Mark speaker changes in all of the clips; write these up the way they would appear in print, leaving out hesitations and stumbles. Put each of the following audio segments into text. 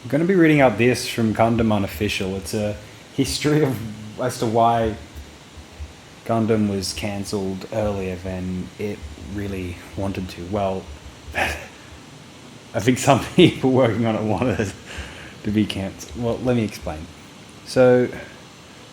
Speaker 1: I'm going to be reading out this from Gundam Unofficial. It's a history of as to why Gundam was cancelled earlier than it really wanted to. Well, I think some people working on it wanted to be cancelled. Well, let me explain. So,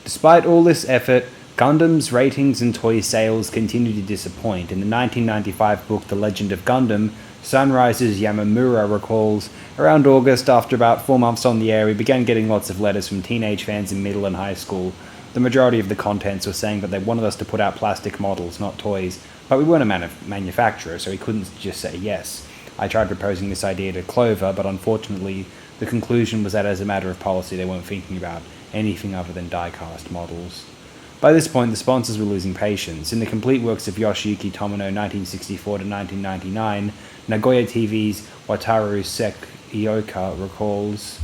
Speaker 1: despite all this effort, Gundam's ratings and toy sales continue to disappoint. In the 1995 book The Legend of Gundam, Sunrise's Yamamura recalls, around August, after about 4 months on the air, we began getting lots of letters from teenage fans in middle and high school. The majority of the contents were saying that they wanted us to put out plastic models, not toys, but we weren't a manufacturer, so we couldn't just say yes. I tried proposing this idea to Clover, but unfortunately, the conclusion was that as a matter of policy, they weren't thinking about anything other than die-cast models. By this point, the sponsors were losing patience. In the complete works of Yoshiyuki Tomino 1964 to 1999, Nagoya TV's Wataru Sekioka recalls,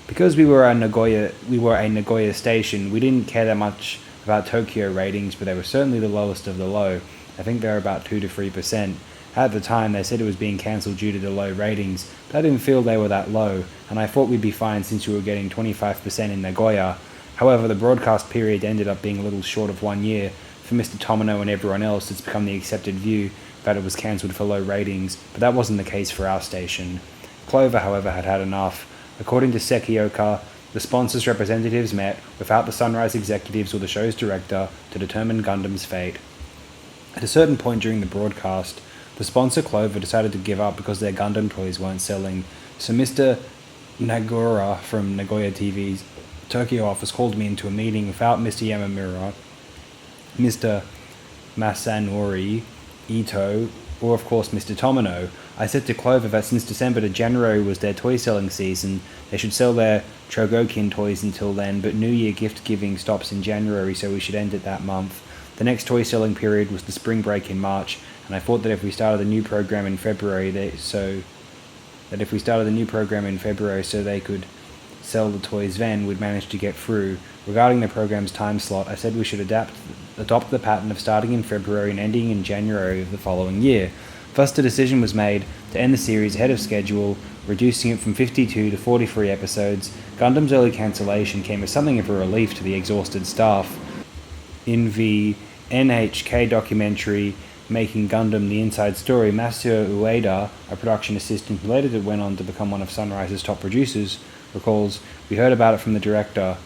Speaker 1: because we were a Nagoya station, we didn't care that much about Tokyo ratings, but they were certainly the lowest of the low. I think they were about 2 to 3%. At the time, they said it was being cancelled due to the low ratings, but I didn't feel they were that low, and I thought we'd be fine since we were getting 25% in Nagoya. However, the broadcast period ended up being a little short of 1 year. For Mr. Tomino and everyone else, it's become the accepted view that it was cancelled for low ratings, but that wasn't the case for our station. Clover, however, had had enough. According to Sekioka, the sponsors' representatives met without the Sunrise executives or the show's director to determine Gundam's fate. At a certain point during the broadcast, the sponsor Clover decided to give up because their Gundam toys weren't selling, so Mr. Nagura from Nagoya TV's Tokyo office called me into a meeting without Mr. Yamamura, Mr. Masanori Ito, or of course Mr. Tomino. I said to Clover that since December to January was their toy selling season, they should sell their Chogokin toys until then, but New Year gift giving stops in January, so we should end it that month. The next toy selling period was the spring break in March, and I thought that if we started a new program in February, so they could sell the toys then, we'd manage to get through. Regarding the program's time slot, I said we should adopt the pattern of starting in February and ending in January of the following year. Thus, the decision was made to end the series ahead of schedule, reducing it from 52 to 43 episodes. Gundam's early cancellation came as something of a relief to the exhausted staff. In the NHK documentary Making Gundam the Inside Story, Masuo Ueda, a production assistant who later went on to become one of Sunrise's top producers, recalls, "We heard about it from the director.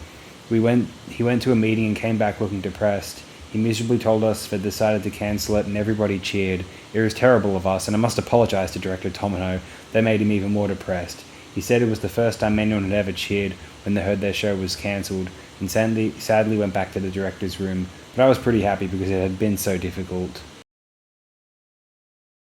Speaker 1: He went to a meeting and came back looking depressed. He miserably told us they'd decided to cancel it and everybody cheered. It was terrible of us, and I must apologize to director Tomino. They made him even more depressed. He said it was the first time anyone had ever cheered when they heard their show was cancelled, and sadly went back to the director's room. But I was pretty happy because it had been so difficult."